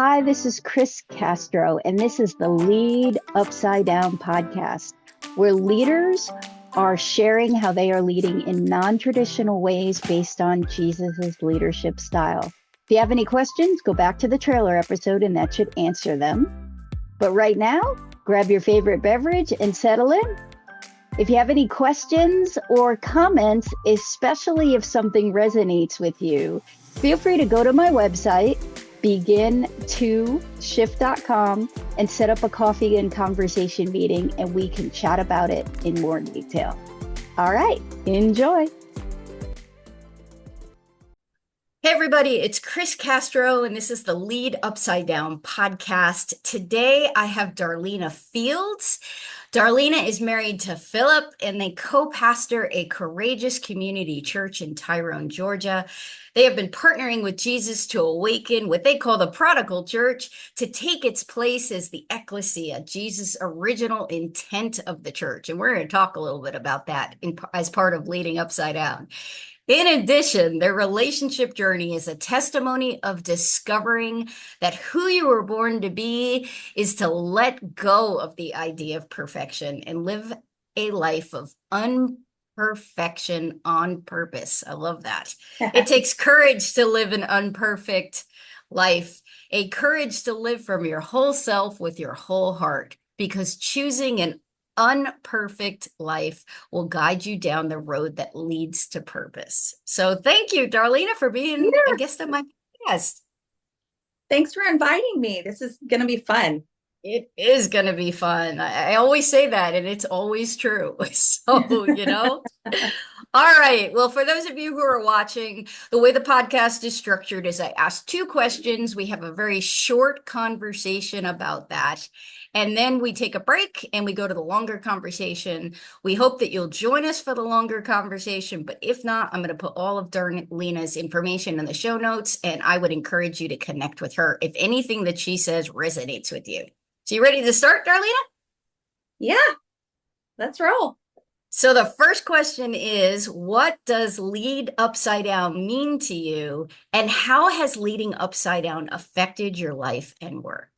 Hi, this is Kris Castro, and this is the Lead Upside Down podcast, where leaders are sharing how they are leading in non-traditional ways based on Jesus's leadership style. If you have any questions, go back to the trailer episode and that should answer them. But right now, grab your favorite beverage and settle in. If you have any questions or comments, especially if something resonates with you, feel free to go to my website, begin2shift.com, and set up a coffee and conversation meeting, and we can chat about it in more detail. All right, enjoy. Hey everybody, it's Kris Castro, and this is the Lead Upside Down podcast. Today I have Darlena Fields. Darlena is married to Philip, and they co-pastor a courageous community church in Tyrone, Georgia. They have been partnering with Jesus to awaken what they call the prodigal church to take its place as the Ecclesia, Jesus' original intent of the church. And we're going to talk a little bit about that as part of Leading Upside Down. In addition, their relationship journey is a testimony of discovering that who you were born to be is to let go of the idea of perfection and live a life of unperfection on purpose. I love that. It takes courage to live an unperfect life, a courage to live from your whole self with your whole heart, because choosing an unperfect life will guide you down the road that leads to purpose. So thank you, Darlena, for being a guest on my podcast. Thanks for inviting me. This is going to be fun. It is going to be fun. I always say that, and it's always true. So, All right. Well, for those of you who are watching, the way the podcast is structured is I ask two questions. We have a very short conversation about that. And then we take a break and we go to the longer conversation. We hope that you'll join us for the longer conversation. But if not, I'm going to put all of Darlena's information in the show notes, and I would encourage you to connect with her if anything that she says resonates with you. So you ready to start, Darlena? Yeah, let's roll. So the first question is, what does Lead Upside Down mean to you? And how has leading upside down affected your life and work?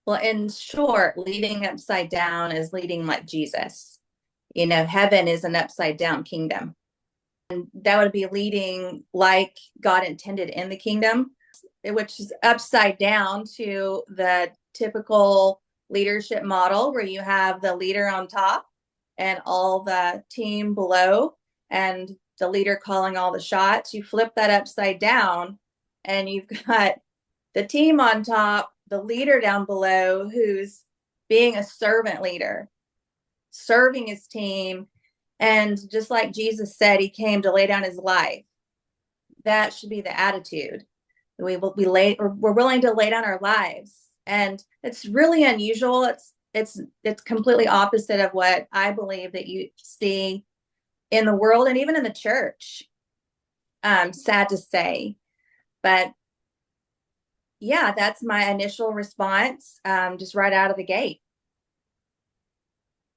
Well, in short, leading upside down is leading like Jesus. Heaven is an upside down kingdom. And that would be leading like God intended in the kingdom, which is upside down to the typical leadership model where you have the leader on top and all the team below and the leader calling all the shots. You flip that upside down and you've got the team on top, the leader down below who's being a servant leader, serving his team. And just like Jesus said, he came to lay down his life. That should be the attitude. We're willing to lay down our lives. And it's really unusual. It's completely opposite of what I believe that you see in the world and even in the church. Sad to say, but yeah, that's my initial response, just right out of the gate.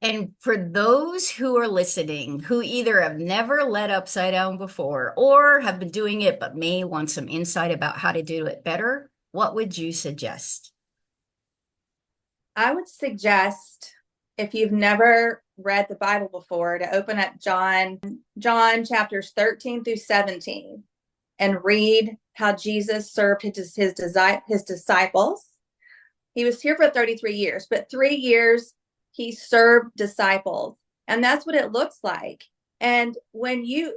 And for those who are listening, who either have never led upside down before or have been doing it but may want some insight about how to do it better, what would you suggest? I would suggest, if you've never read the Bible before, to open up John chapters 13 through 17 and read how Jesus served his disciples. He was here for 33 years, but 3 years he served disciples. And that's what it looks like. And when you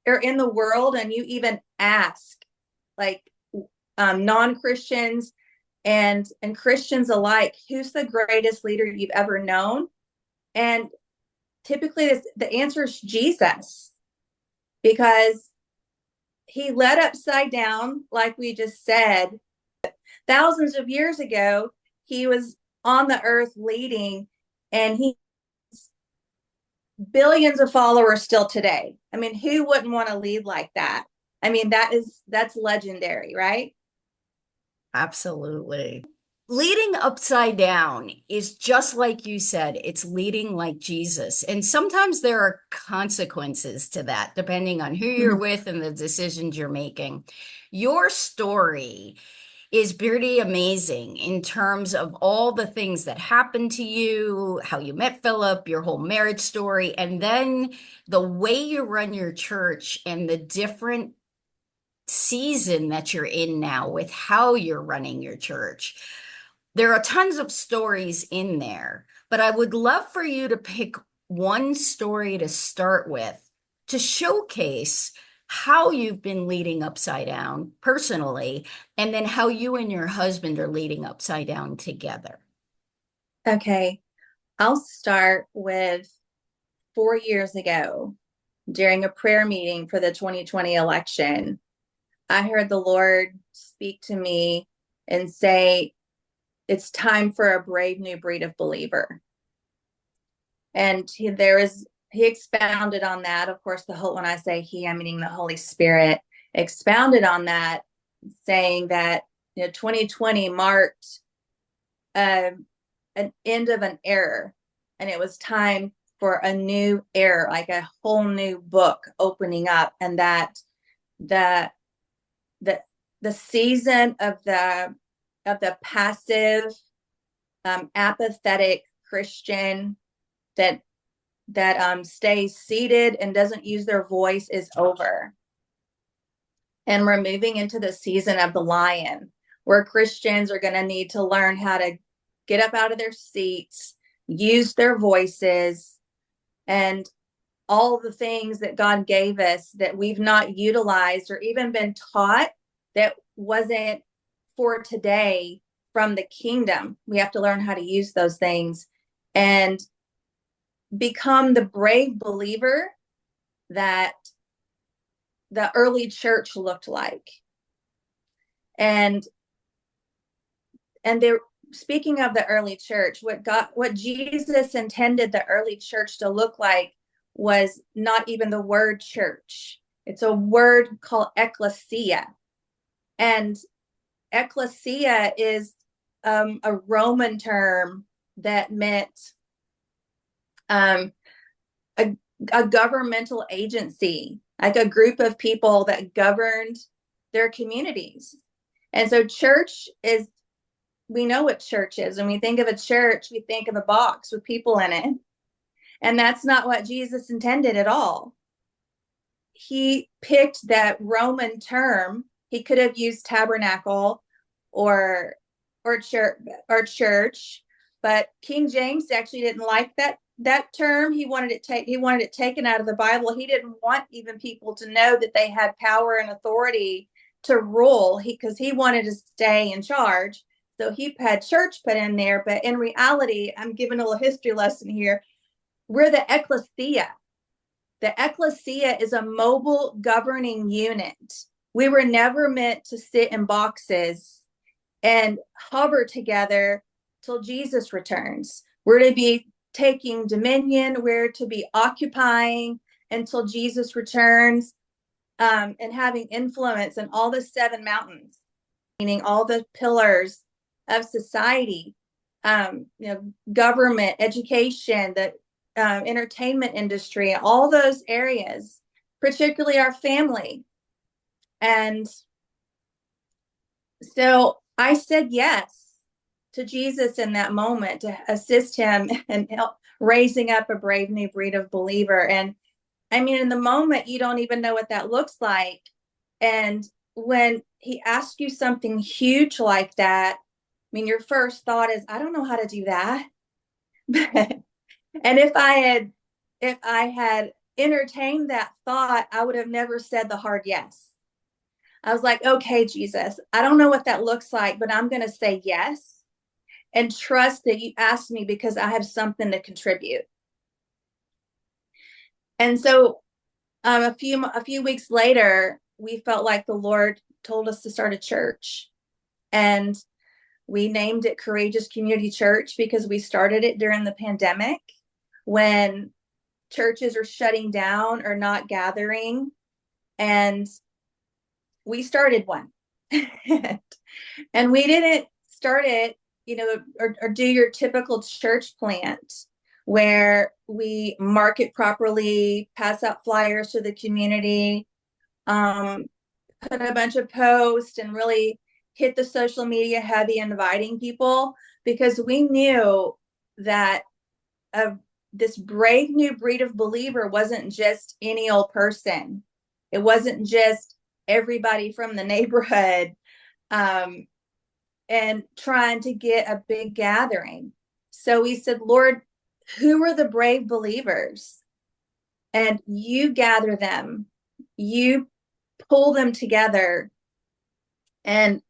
are in the world and you even ask, like non-Christians and Christians alike, who's the greatest leader you've ever known? And typically the answer is Jesus, because he led upside down, like we just said. Thousands of years ago, he was on the earth leading, and he has billions of followers still today. I mean, who wouldn't want to lead like that? I mean, that's legendary, right? Absolutely. leading upside down is just like you said, it's leading like Jesus. And sometimes there are consequences to that, depending on who you're with and the decisions you're making. Your story is pretty amazing in terms of all the things that happened to you, how you met Philip, your whole marriage story, and then the way you run your church and the different season that you're in now with how you're running your church. There are tons of stories in there, but I would love for you to pick one story to start with to showcase how you've been leading upside down personally, and then how you and your husband are leading upside down together. Okay, I'll start with 4 years ago during a prayer meeting for the 2020 election. I heard the Lord speak to me and say, it's time for a brave new breed of believer. And he expounded on that. Of course, when I say he, I'm meaning the Holy Spirit expounded on that, saying that 2020 marked an end of an era, and it was time for a new era, like a whole new book opening up, and that the season of the passive, apathetic Christian that stays seated and doesn't use their voice is over. And we're moving into the season of the lion, where Christians are going to need to learn how to get up out of their seats, use their voices, and all the things that God gave us that we've not utilized or even been taught that wasn't for today from the kingdom. We have to learn how to use those things and become the brave believer that the early church looked like. And they're speaking of the early church, what Jesus intended the early church to look like was not even the word church. It's a word called ecclesia. And ecclesia is a Roman term that meant a governmental agency, like a group of people that governed their communities. And so we know what church is. When we think of a church, we think of a box with people in it. And that's not what Jesus intended at all. He picked that Roman term. He could have used tabernacle or church, but King James actually didn't like that term. He wanted it taken out of the Bible. He didn't want even people to know that they had power and authority to rule, because he wanted to stay in charge. So he had church put in there, but in reality, I'm giving a little history lesson here. We're the ecclesia. The ecclesia is a mobile governing unit. We were never meant to sit in boxes and hover together till Jesus returns. We're to be taking dominion. We're to be occupying until Jesus returns, and having influence in all the 7 mountains, meaning all the pillars of society, government, education, the entertainment industry, all those areas, particularly our family. And so I said yes to Jesus in that moment to assist him in raising up a brave new breed of believer. And I mean, in the moment, you don't even know what that looks like. And when he asks you something huge like that, I mean, your first thought is, I don't know how to do that. And if I had entertained that thought, I would have never said the hard yes. I was like, okay, Jesus, I don't know what that looks like, but I'm going to say yes and trust that you asked me because I have something to contribute. And so a few weeks later, we felt like the Lord told us to start a church. And we named it Courageous Community Church because we started it during the pandemic, when churches are shutting down or not gathering. And we started one. And we didn't start it, or do your typical church plant where we market properly, pass out flyers to the community, put a bunch of posts and really hit the social media heavy, inviting people, because we knew that this brave new breed of believer wasn't just any old person. It wasn't just everybody from the neighborhood and trying to get a big gathering. So we said, Lord, who are the brave believers? And you gather them, you pull them together and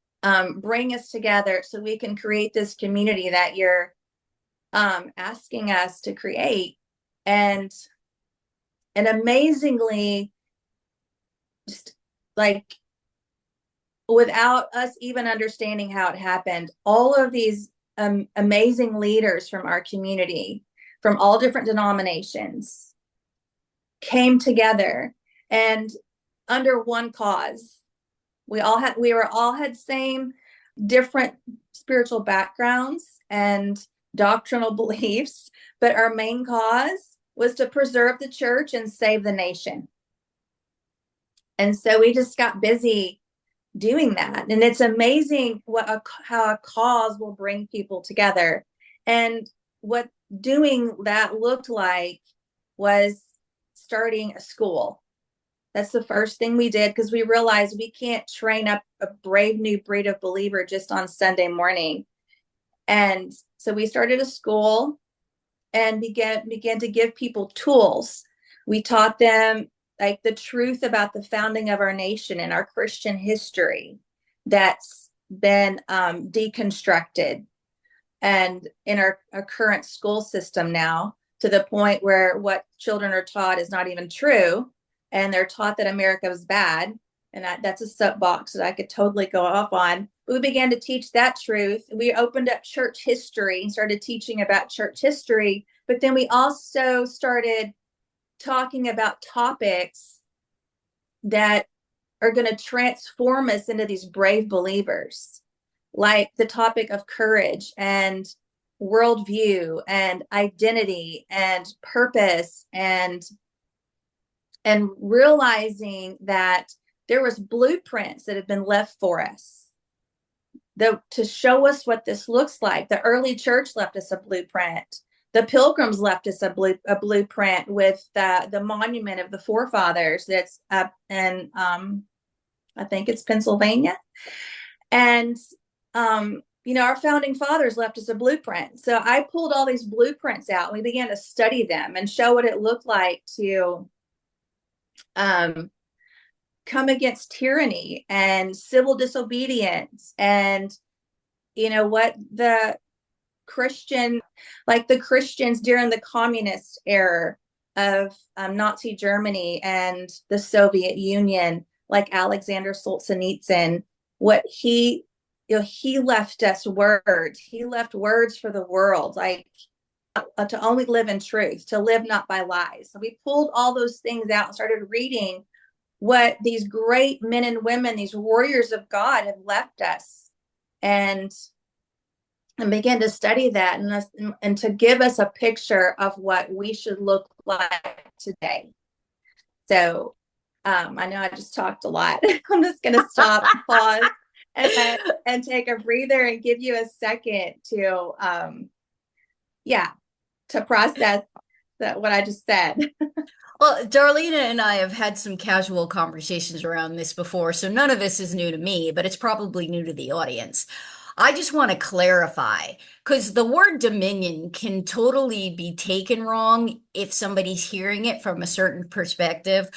bring us together so we can create this community that you're asking us to create. And amazingly, just like without us even understanding how it happened, all of these amazing leaders from our community, from all different denominations, came together and under one cause. We were all had same different spiritual backgrounds and doctrinal beliefs, but our main cause was to preserve the church and save the nation. And so we just got busy doing that. And it's amazing how a cause will bring people together. And what doing that looked like was starting a school. That's the first thing we did, because we realized we can't train up a brave new breed of believer just on Sunday morning. And so we started a school and began to give people tools. We taught them like the truth about the founding of our nation and our Christian history that's been deconstructed and in our current school system now, to the point where what children are taught is not even true. And they're taught that America was bad. And that's a soapbox that I could totally go off on. But we began to teach that truth. We opened up church history and started teaching about church history. But then we also started talking about topics that are going to transform us into these brave believers, like the topic of courage and worldview and identity and purpose, and realizing that there was blueprints that had been left for us to show us what this looks like. The early church left us a blueprint. The Pilgrims left us a blueprint with the monument of the forefathers that's up in, I think it's Pennsylvania. And, our founding fathers left us a blueprint. So I pulled all these blueprints out and we began to study them and show what it looked like to come against tyranny and civil disobedience, and what the Christians during the communist era of Nazi Germany and the Soviet Union, like Alexander Solzhenitsyn, what he left us words. He left words for the world, like to only live in truth, to live not by lies. So we pulled all those things out and started reading what these great men and women, these warriors of God, have left us, and began to study that and to give us a picture of what we should look like today. So I know I just talked a lot. I'm just going to stop, pause, and take a breather and give you a second to process what I just said. Well, Darlena and I have had some casual conversations around this before, so none of this is new to me, but it's probably new to the audience. I just want to clarify, because the word dominion can totally be taken wrong if somebody's hearing it from a certain perspective.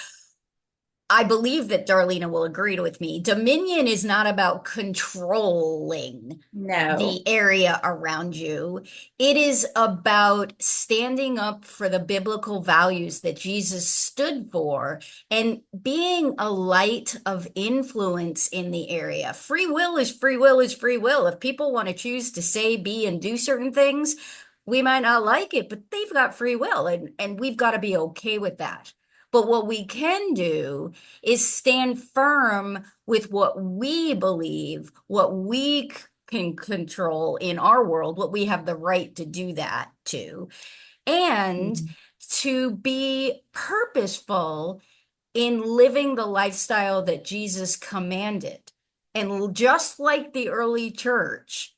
I believe that Darlena will agree with me. Dominion is not about controlling the area around you. It is about standing up for the biblical values that Jesus stood for and being a light of influence in the area. Free will is free will is free will. If people want to choose to say, be, and do certain things, we might not like it, but they've got free will, and we've got to be okay with that. But what we can do is stand firm with what we believe, what we can control in our world, what we have the right to do that to, and to be purposeful in living the lifestyle that Jesus commanded. And just like the early church,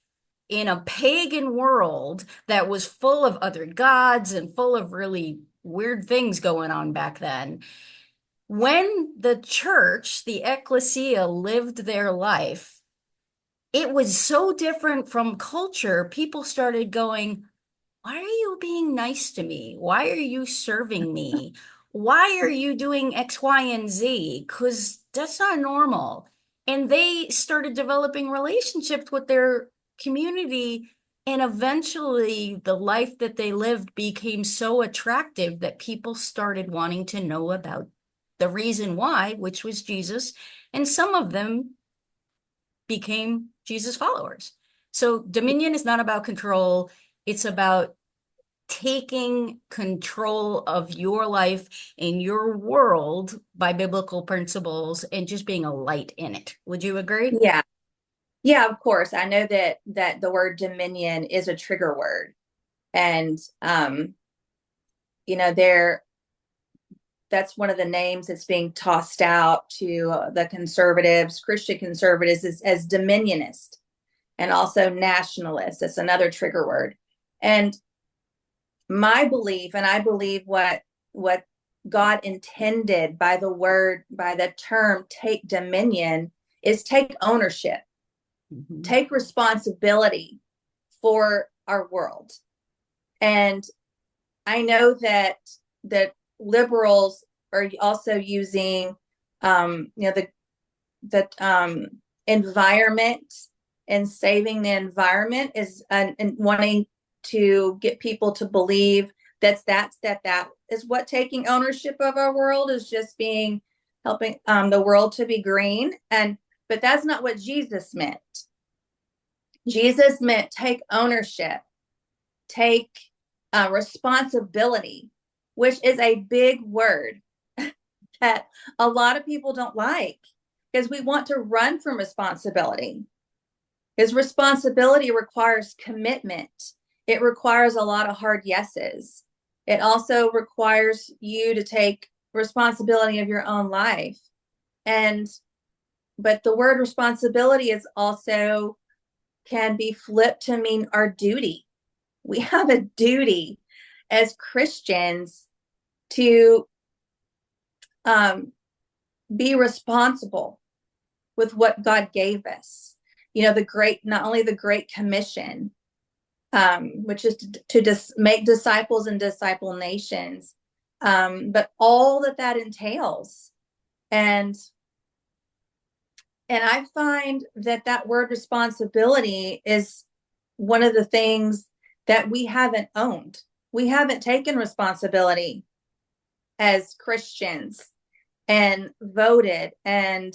in a pagan world that was full of other gods and full of really weird things going on back then, when the church, the Ecclesia, lived their life, it was so different from culture. People started going, why are you being nice to me? Why are you serving me? Why are you doing X, Y, and Z? Because that's not normal. And they started developing relationships with their community. And eventually, the life that they lived became so attractive that people started wanting to know about the reason why, which was Jesus. And some of them became Jesus followers. So dominion is not about control. It's about taking control of your life and your world by biblical principles and just being a light in it. Would you agree? Yeah. Yeah, of course. I know that the word dominion is a trigger word. And that's one of the names that's being tossed out to the conservatives, Christian conservatives, as dominionist, and also nationalist. That's another trigger word. And my belief, and I believe what God intended by the term take dominion, is take ownership, take responsibility for our world. And I know that liberals are also using the environment and saving the environment is and wanting to get people to believe that is what taking ownership of our world is, just helping the world to be green. But that's not what Jesus meant. Jesus meant take ownership, take responsibility, which is a big word that a lot of people don't like, because we want to run from responsibility. Because responsibility requires commitment. It requires a lot of hard yeses. It also requires you to take responsibility of your own life. But the word responsibility is also can be flipped to mean our duty. We have a duty as Christians to be responsible with what God gave us. Not only the Great Commission, which is to make disciples and disciple nations, but all that entails. And I find that word responsibility is one of the things that we haven't owned. We haven't taken responsibility as Christians and voted and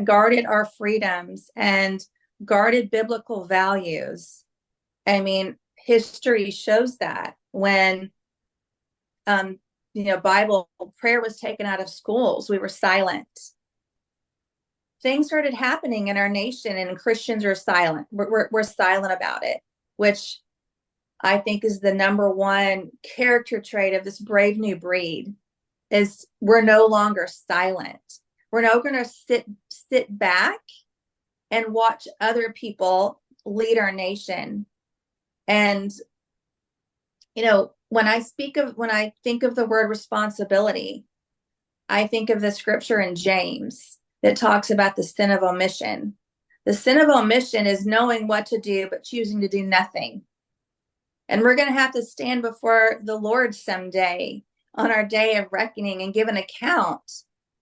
guarded our freedoms and guarded biblical values. I mean, history shows that when Bible prayer was taken out of schools, we were silent. Things started happening in our nation, and Christians are silent. We're silent about it, which I think is the number one character trait of this brave new breed. Is we're no longer silent. We're not going to sit back and watch other people lead our nation. And when I think of the word responsibility, I think of the scripture in James that talks about the sin of omission. The sin of omission is knowing what to do, but choosing to do nothing. And we're going to have to stand before the Lord someday on our day of reckoning and give an account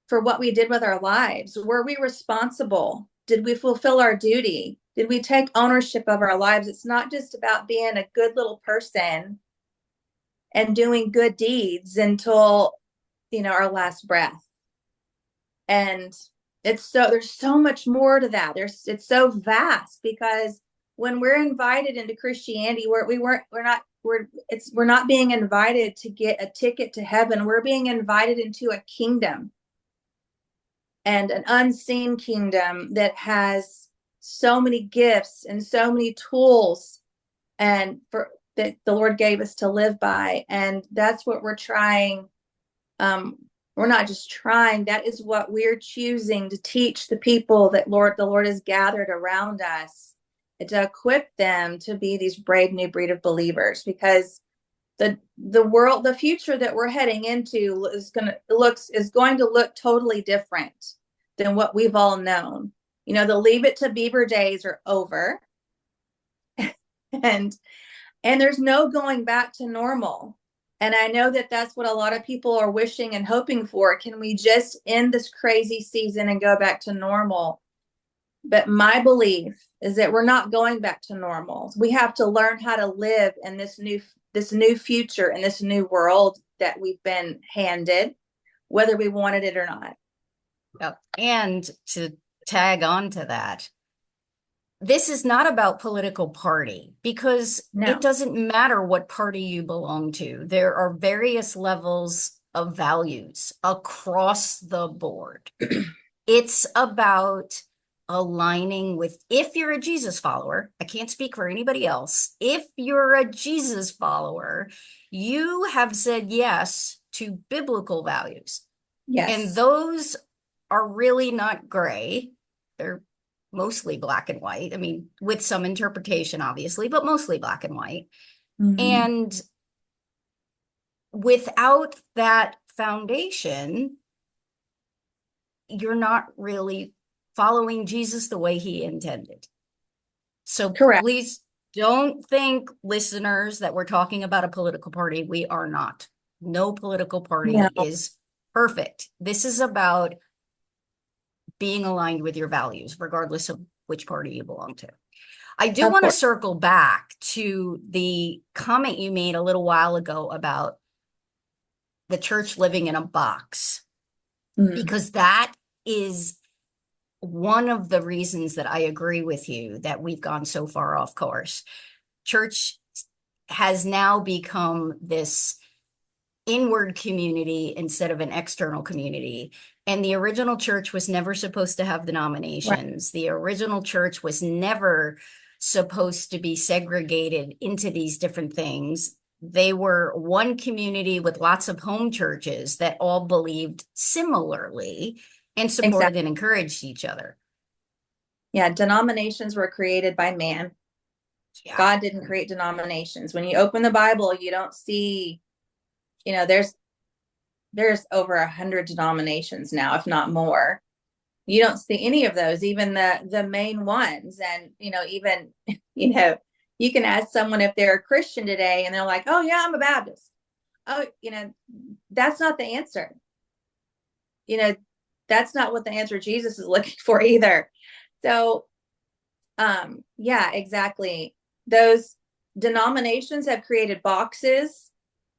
for what we did with our lives. Were we responsible? Did we fulfill our duty? Did we take ownership of our lives? It's not just about being a good little person and doing good deeds until, our last breath. And there's so much more to that. It's so vast, because when we're invited into Christianity, we're not being invited to get a ticket to heaven. We're being invited into a kingdom, and an unseen kingdom that has so many gifts and so many tools and for that the Lord gave us to live by. And that's what we're trying. We're not just trying, that is what we're choosing to teach the people that the Lord has gathered around us, to equip them to be these brave new breed of believers, because the world, the future that we're heading into is going to look totally different than what we've all known. You know, the Leave It to Beaver days are over. and there's no going back to normal. And I know that that's what a lot of people are wishing and hoping for. Can we just end this crazy season and go back to normal? But my belief is that we're not going back to normal. We have to learn how to live in this new future, in this new world that we've been handed, whether we wanted it or not. Yep. And to tag on to that, this is not about political party, because it doesn't matter what party you belong to. There are various levels of values across the board. It's about aligning with, if you're a Jesus follower, I can't speak for anybody else. If you're a Jesus follower, you have said yes to biblical values. Yes. And those are really not gray. They're mostly black and white. I mean, with some interpretation, obviously, but mostly black and white. Mm-hmm. And without that foundation, you're not really following Jesus the way he intended. So Correct. Please don't think, listeners, that we're talking about a political party. We are not. No political party is perfect. This is about being aligned with your values, regardless of which party you belong to. I do want to circle back to the comment you made a little while ago about the church living in a box, because that is one of the reasons that I agree with you that we've gone so far off course. Church has now become this inward community instead of an external community. And the original church was never supposed to have denominations. Right. The original church was never supposed to be segregated into these different things. They were one community with lots of home churches that all believed similarly and supported and encouraged each other. Yeah, denominations were created by man. Yeah. God didn't create denominations. When you open the Bible, you don't see, you know, there's over 100 denominations now, if not more. You don't see any of those, even the main ones. And, you know, even, you know, you can ask someone if they're a Christian today and they're like, oh yeah, I'm a Baptist. Oh, you know, that's not the answer. You know, that's not what the answer Jesus is looking for either. So, yeah, exactly. Those denominations have created boxes,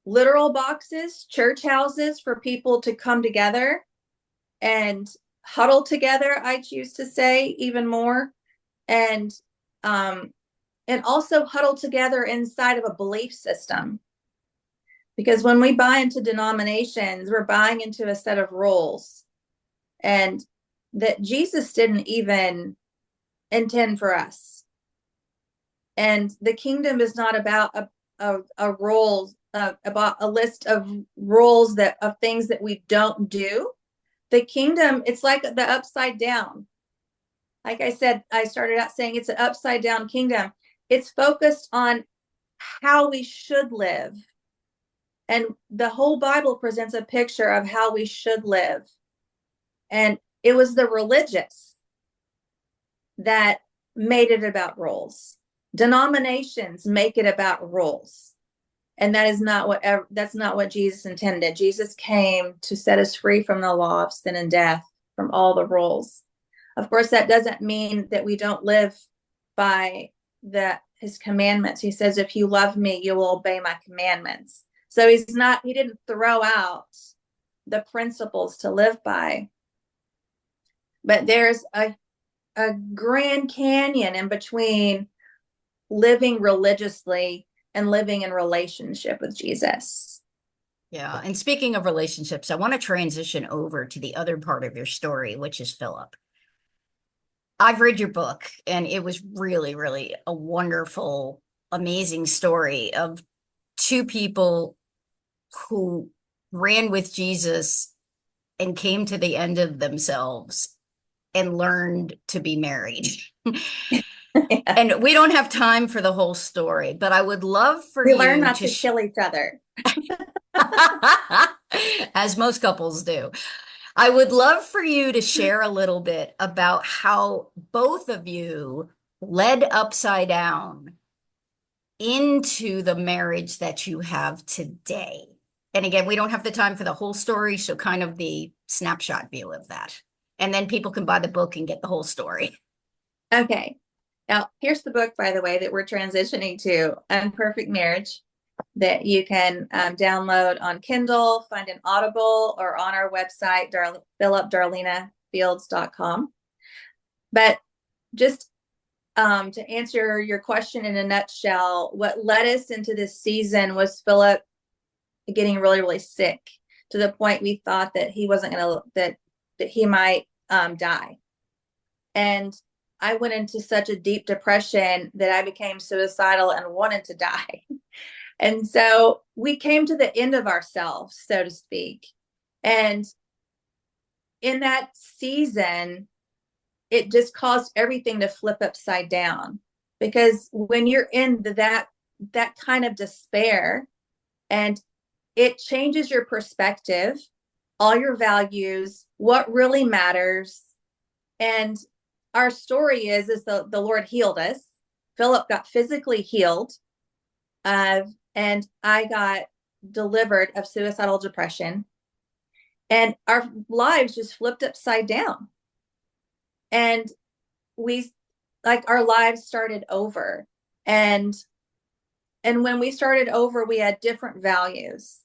literal boxes, church houses for people to come together and huddle together, I choose to say, even more. And also huddle together inside of a belief system. Because when we buy into denominations, we're buying into a set of rules. And that Jesus didn't even intend for us. And the kingdom is not about a rules, about a list of rules of things that we don't do. The kingdom, it's like the upside down. Like I said, I started out saying it's an upside down kingdom. It's focused on how we should live. And the whole Bible presents a picture of how we should live. And it was the religious that made it about rules. Denominations make it about rules. And that's not what Jesus intended. Jesus came to set us free from the law of sin and death, from all the rules. Of course, that doesn't mean that we don't live by his commandments. He says, if you love me, you will obey my commandments. So he didn't throw out the principles to live by. But there's a Grand Canyon in between living religiously and living in relationship with Jesus. Yeah. And speaking of relationships, I want to transition over to the other part of your story, which is Philip. I've read your book, and it was really, really a wonderful, amazing story of two people who ran with Jesus and came to the end of themselves and learned to be married. And we don't have time for the whole story, but I would love for We learn you not to to kill each other. as most couples do. I would love for you to share a little bit about how both of you led upside down into the marriage that you have today. And again, we don't have the time for the whole story, so kind of the snapshot view of that. And then people can buy the book and get the whole story. Okay. Now, here's the book, by the way, that we're transitioning to, Unperfect Marriage, that you can download on Kindle, find an Audible, or on our website, darlenafields.com. But just to answer your question in a nutshell, what led us into this season was Philip getting really, really sick, to the point we thought that he wasn't going to, that he might die. And I went into such a deep depression that I became suicidal and wanted to die. And so we came to the end of ourselves, so to speak. And in that season, it just caused everything to flip upside down, because when you're in that kind of despair, and it changes your perspective, all your values, what really matters. And our story is the Lord healed us. Philip got physically healed, and I got delivered of suicidal depression, and our lives just flipped upside down. And our lives started over. And when we started over, we had different values,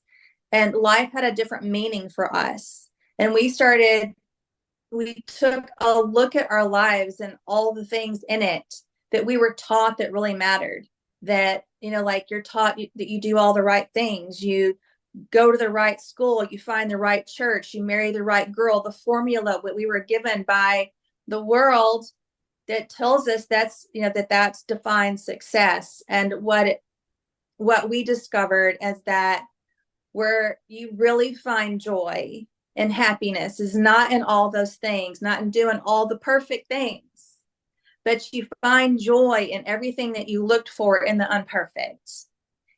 and life had a different meaning for us. And we took a look at our lives and all the things in it that we were taught that really mattered. That, like you're taught that you do all the right things, you go to the right school, you find the right church, you marry the right girl, the formula that we were given by the world that tells us that's defined success. And what we discovered is that where you really find joy and happiness is not in all those things, not in doing all the perfect things, but you find joy in everything that you looked for in the imperfect,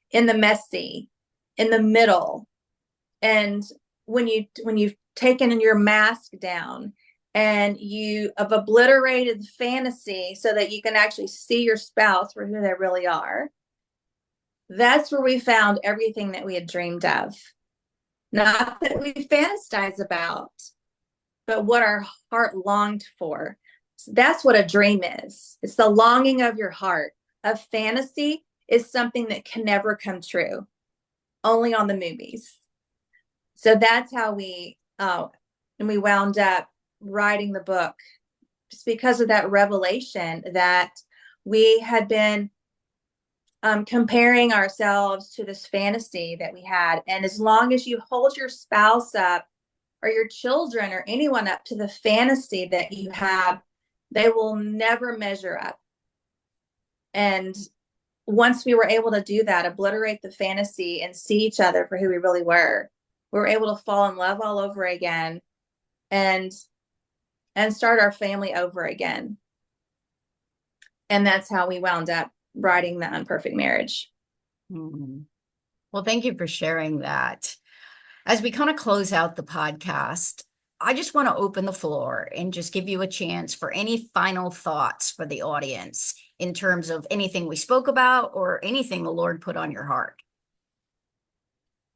in the messy, in the middle. And when you've taken your mask down and you have obliterated fantasy so that you can actually see your spouse for who they really are, that's where we found everything that we had dreamed of. Not that we fantasize about, but what our heart longed for. So that's what a dream is. It's the longing of your heart. A fantasy is something that can never come true, only on the movies. So that's how we wound up writing the book, just because of that revelation that we had been comparing ourselves to this fantasy that we had. And as long as you hold your spouse up, or your children, or anyone up to the fantasy that you have, they will never measure up. And once we were able to do that, obliterate the fantasy and see each other for who we really were, we were able to fall in love all over again and start our family over again. And that's how we wound up writing The Unperfect Marriage. Mm-hmm. Well, thank you for sharing that. As we kind of close out the podcast, I just want to open the floor and just give you a chance for any final thoughts for the audience in terms of anything we spoke about or anything the Lord put on your heart.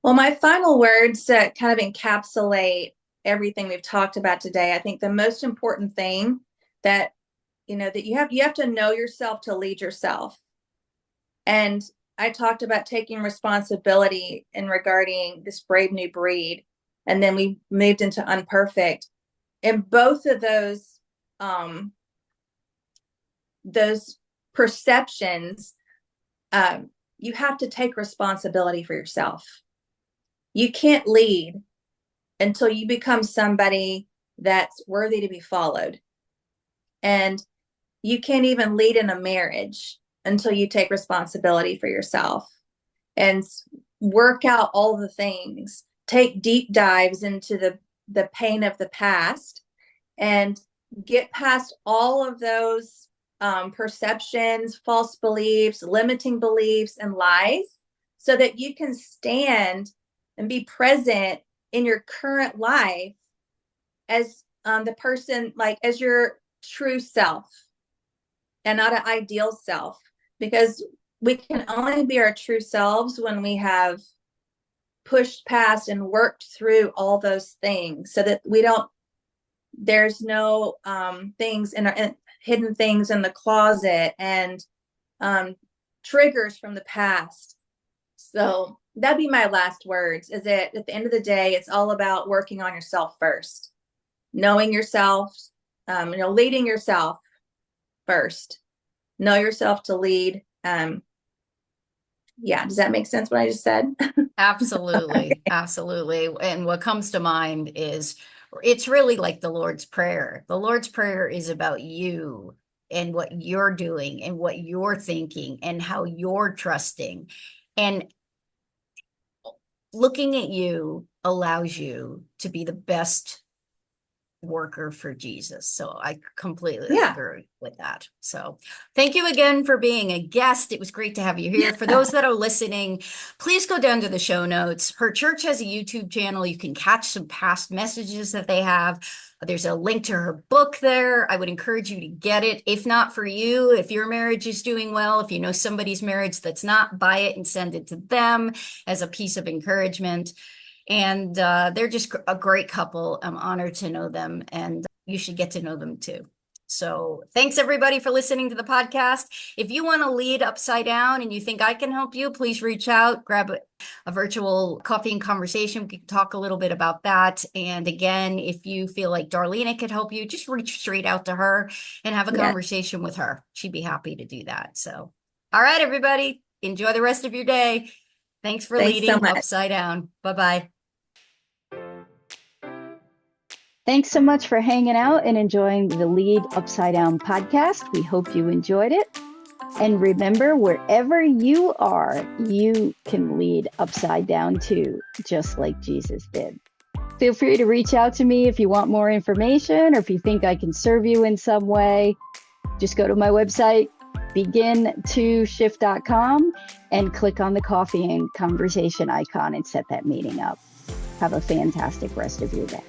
Well, my final words that kind of encapsulate everything we've talked about today. I think the most important thing that you have to know yourself to lead yourself. And I talked about taking responsibility in regarding this brave new breed, and then we moved into unperfect. In both of those perceptions, you have to take responsibility for yourself. You can't lead until you become somebody that's worthy to be followed. And you can't even lead in a marriage until you take responsibility for yourself and work out all the things, take deep dives into the pain of the past, and get past all of those perceptions, false beliefs, limiting beliefs, and lies, so that you can stand and be present in your current life as the person, like as your true self and not an ideal self, because we can only be our true selves when we have pushed past and worked through all those things, so that there's no things in our hidden things in the closet and triggers from the past. So that'd be my last words, is that at the end of the day, it's all about working on yourself first, knowing yourself, leading yourself first. Know yourself to lead. Yeah, does that make sense what I just said? Absolutely. Absolutely. And what comes to mind is, it's really like the Lord's Prayer. The Lord's Prayer is about you and what you're doing and what you're thinking and how you're trusting. And looking at you allows you to be the best worker for Jesus. So I completely agree with that. So thank you again for being a guest. It was great to have you here. For those that are listening, please go down to the show notes. Her church has a YouTube channel. You can catch some past messages that they have. There's a link to her book there. I would encourage you to get it. If not for you, if your marriage is doing well, if you know somebody's marriage that's not, buy it and send it to them as a piece of encouragement. And they're just a great couple. I'm honored to know them, and you should get to know them too. So thanks everybody for listening to the podcast. If you want to lead upside down and you think I can help you, please reach out, grab a virtual coffee and conversation. We can talk a little bit about that. And again, if you feel like Darlena could help you, just reach straight out to her and have a conversation with her. She'd be happy to do that. So, all right, everybody, enjoy the rest of your day. Thanks for leading so upside down. Bye-bye. Thanks so much for hanging out and enjoying the Lead Upside Down podcast. We hope you enjoyed it. And remember, wherever you are, you can lead upside down too, just like Jesus did. Feel free to reach out to me if you want more information or if you think I can serve you in some way. Just go to my website, begin2shift.com, and click on the coffee and conversation icon and set that meeting up. Have a fantastic rest of your day.